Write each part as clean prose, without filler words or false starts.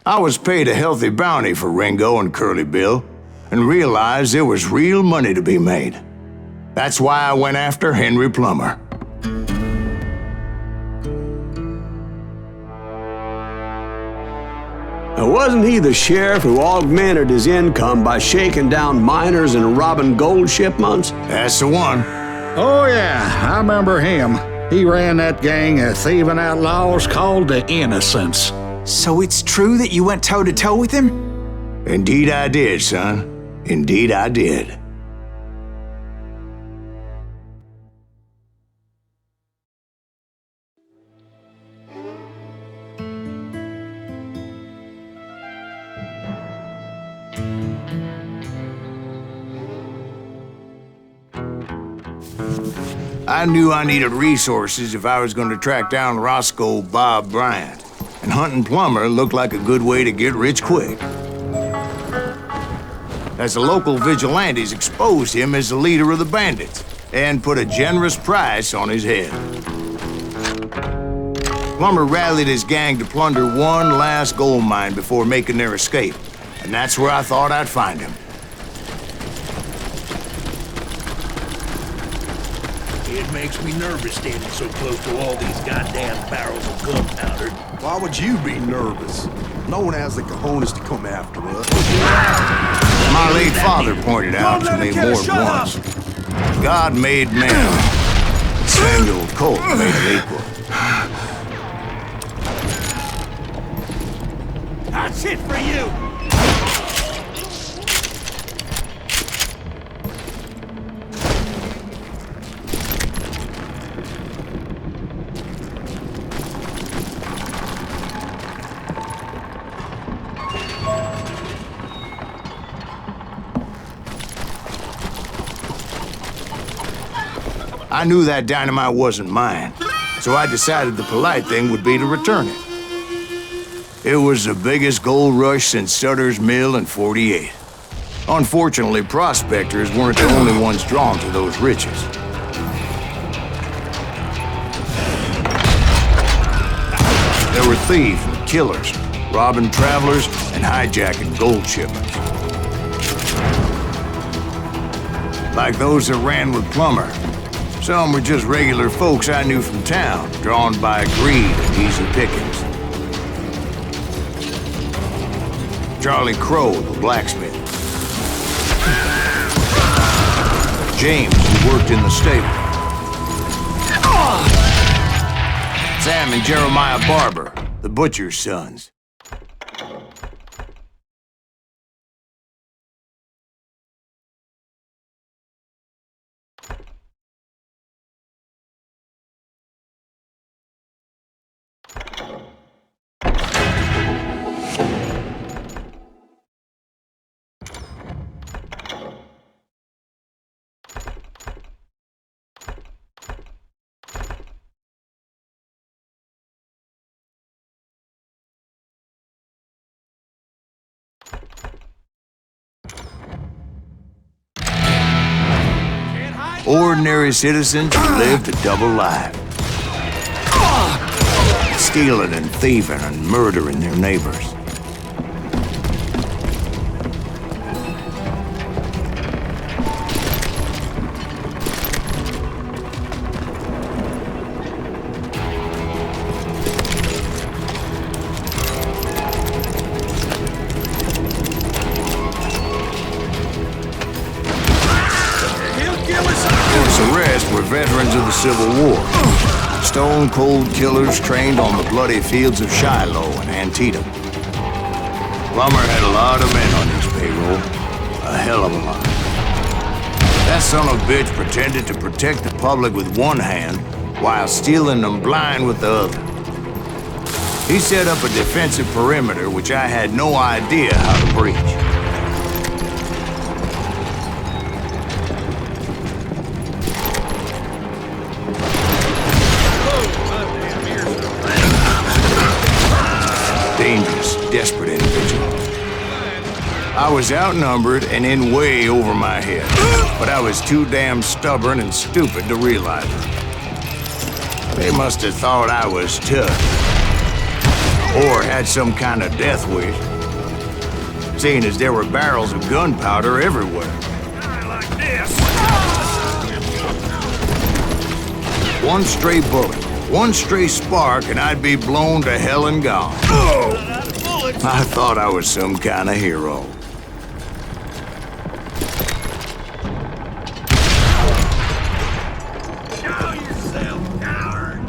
I was paid a healthy bounty for Ringo and Curly Bill, and realized there was real money to be made. That's why I went after Henry Plummer. Now, wasn't he the sheriff who augmented his income by shaking down miners and robbing gold shipments? That's the one. Oh yeah, I remember him. He ran that gang of thieving outlaws called the Innocents. So it's true that you went toe-to-toe with him? Indeed I did, son. Indeed I did. I knew I needed resources if I was going to track down Roscoe Bob Bryant, and hunting Plummer looked like a good way to get rich quick. As the local vigilantes exposed him as the leader of the bandits, and put a generous price on his head. Plummer rallied his gang to plunder one last gold mine before making their escape, and that's where I thought I'd find him. It makes me nervous standing so close to all these goddamn barrels of gunpowder. Why would you be nervous? No one has the cojones to come after us. My late father pointed out to me more than once. God made man. Samuel Colt made him equal. That's it for you! I knew that dynamite wasn't mine, so I decided the polite thing would be to return it. It was the biggest gold rush since Sutter's Mill in '48. Unfortunately, prospectors weren't the only ones drawn to those riches. There were thieves and killers, robbing travelers and hijacking gold shipments. Like those that ran with Plummer. Some were just regular folks I knew from town, drawn by greed and easy pickings. Charlie Crow, the blacksmith. James, who worked in the stable. Sam and Jeremiah Barber, the butcher's sons. Ordinary citizens who lived a double life. Stealing and thieving and murdering their neighbors. Veterans of the Civil War. Stone-cold killers trained on the bloody fields of Shiloh and Antietam. Plummer had a lot of men on his payroll. A hell of a lot. That son of a bitch pretended to protect the public with one hand while stealing them blind with the other. He set up a defensive perimeter which I had no idea how to breach. Dangerous, desperate individual. I was outnumbered and in way over my head, but I was too damn stubborn and stupid to realize it. They must have thought I was tough. Or had some kind of death wish, seeing as there were barrels of gunpowder everywhere. Like this. One stray bullet, one stray spark, and I'd be blown to hell and gone. I thought I was some kind of hero. Show yourself, coward!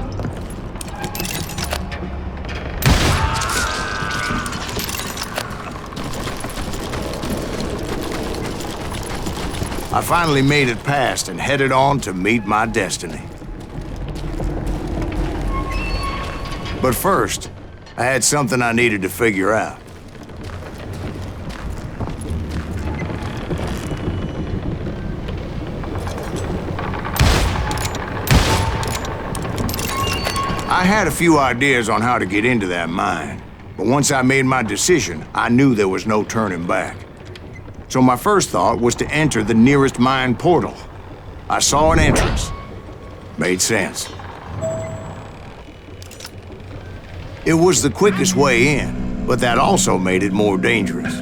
I finally made it past and headed on to meet my destiny. But first, I had something I needed to figure out. I had a few ideas on how to get into that mine, but once I made my decision, I knew there was no turning back. So my first thought was to enter the nearest mine portal. I saw an entrance. Made sense. It was the quickest way in, but that also made it more dangerous,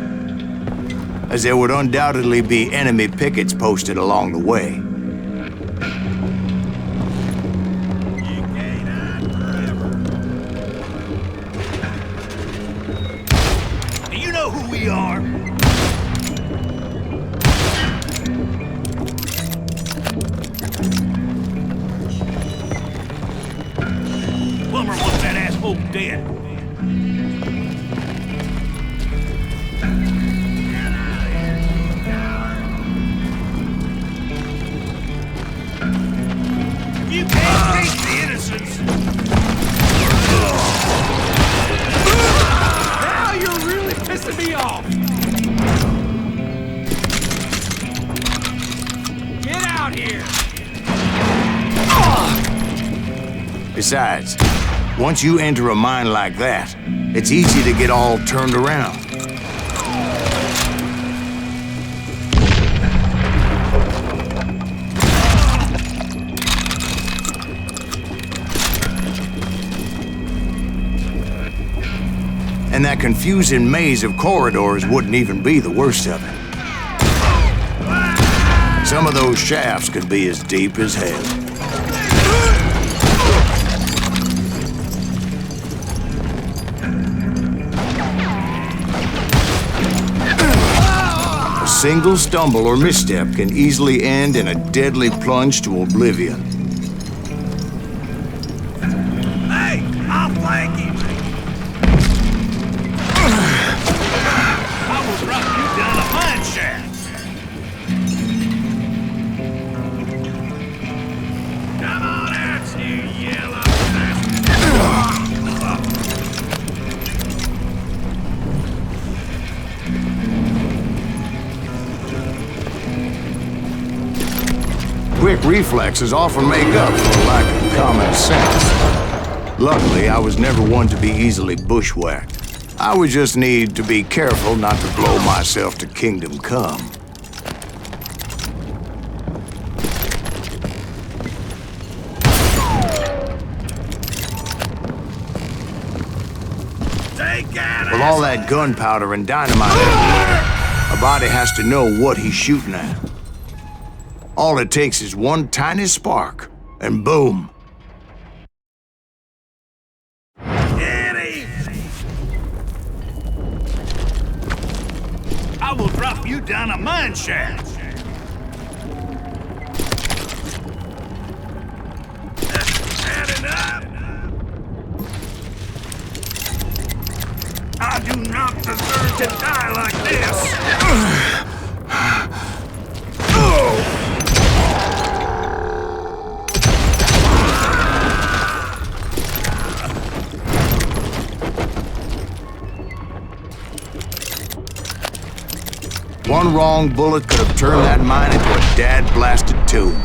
as there would undoubtedly be enemy pickets posted along the way. Do you know who we are? Plumber wants that asshole dead. You can't reach the innocents. Now you're really pissing me off. Get out here. Besides, once you enter a mine like that, it's easy to get all turned around. And that confusing maze of corridors wouldn't even be the worst of it. Some of those shafts could be as deep as hell. A single stumble or misstep can easily end in a deadly plunge to oblivion. Hey, I'll flank him. I will drop you down a mine shaft. Come on out, you yellow bastard. Quick reflexes often make up for a lack of common sense. Luckily, I was never one to be easily bushwhacked. I would just need to be careful not to blow myself to kingdom come. With all that gunpowder and dynamite everywhere, a body has to know what he's shooting at. All it takes is one tiny spark, and boom. Get easy. I will drop you down a mine shaft. That's enough. I do not deserve to die like this. One wrong bullet could have turned that mine into a dad-blasted tomb.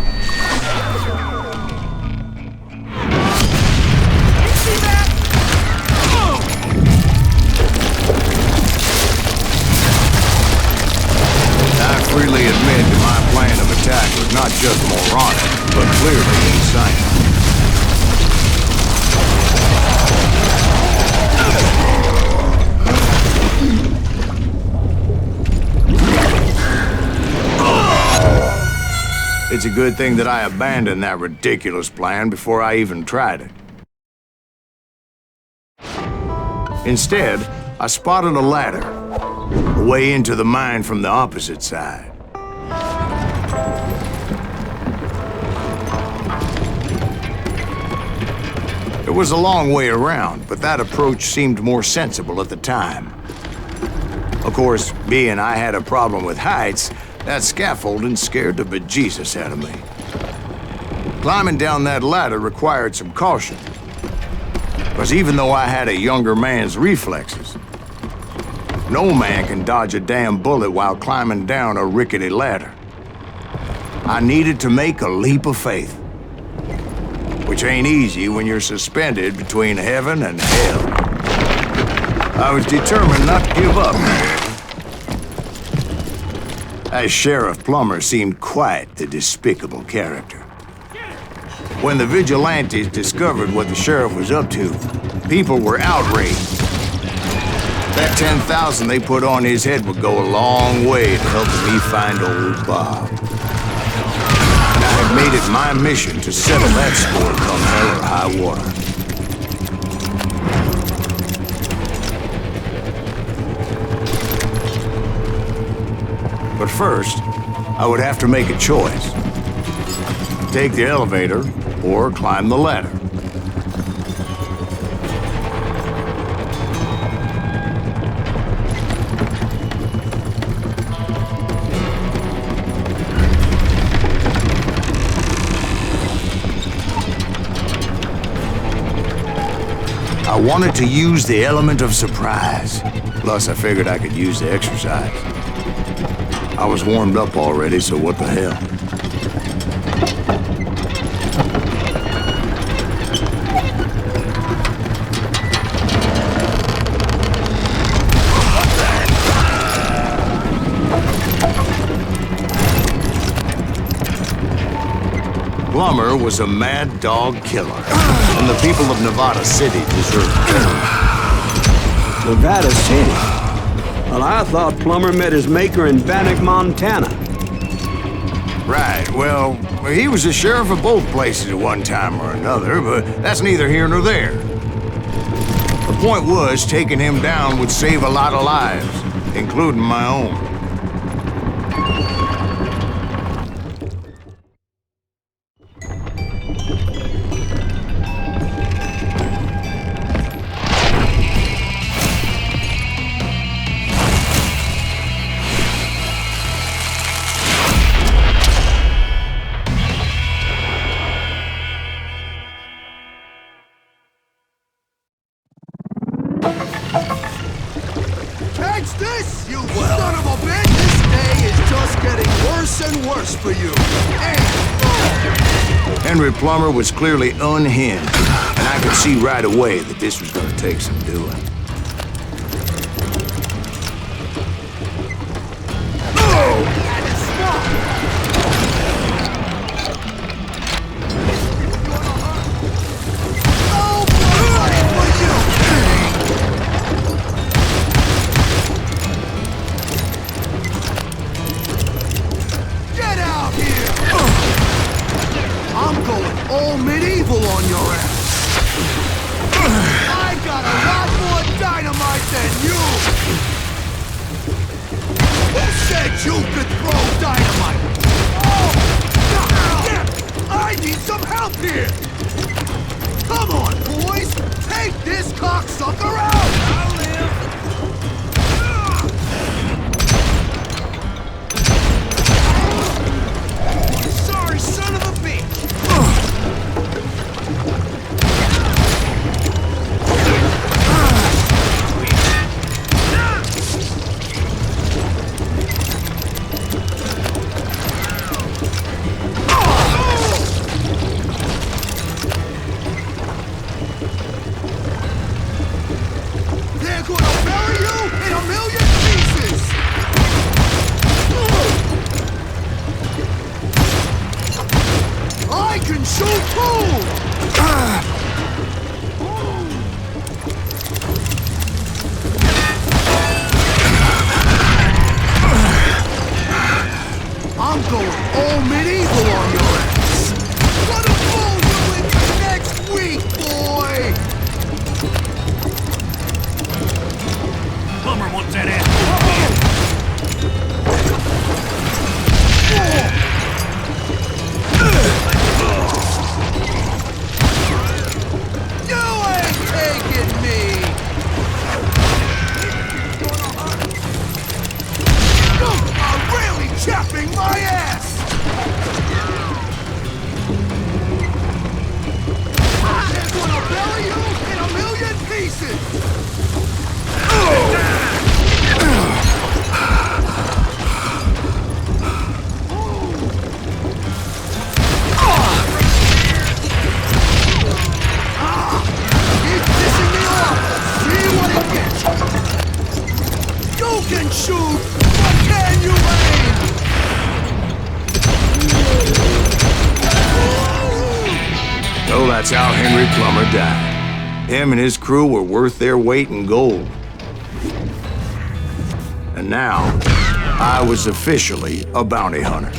I freely admit that my plan of attack was not just moronic, but clearly insane. It's a good thing that I abandoned that ridiculous plan before I even tried it. Instead, I spotted a ladder, a way into the mine from the opposite side. It was a long way around, but that approach seemed more sensible at the time. Of course, being I had a problem with heights, that scaffolding scared the bejesus out of me. Climbing down that ladder required some caution, because even though I had a younger man's reflexes, no man can dodge a damn bullet while climbing down a rickety ladder. I needed to make a leap of faith, which ain't easy when you're suspended between heaven and hell. I was determined not to give up, however. As Sheriff Plummer seemed quite the despicable character. When the vigilantes discovered what the sheriff was up to, people were outraged. That 10,000 they put on his head would go a long way to helping me find old Bob. And I had made it my mission to settle that score come hell or high water. But first, I would have to make a choice. Take the elevator or climb the ladder. I wanted to use the element of surprise. Plus, I figured I could use the exercise. I was warmed up already, so what the hell? Plummer was a mad dog killer, and the people of Nevada City deserved it. Nevada City? Well, I thought Plummer met his maker in Bannock, Montana. Right, well, he was the sheriff of both places at one time or another, but that's neither here nor there. The point was, taking him down would save a lot of lives, including my own. Catch this, you son of a bitch! This day is just getting worse and worse for you. Henry Plummer was clearly unhinged, and I could see right away that this was going to take some doing. All medieval on your ass. I got a lot more Plumber wants that ass. You ain't taking me! You are really chapping my ass! I'm gonna belly you in a million pieces! Keep pissing me off! See what it gets! You can shoot, but can you aim? So that's how Henry Plummer died. Him and his crew were worth their weight in gold. And now, I was officially a bounty hunter.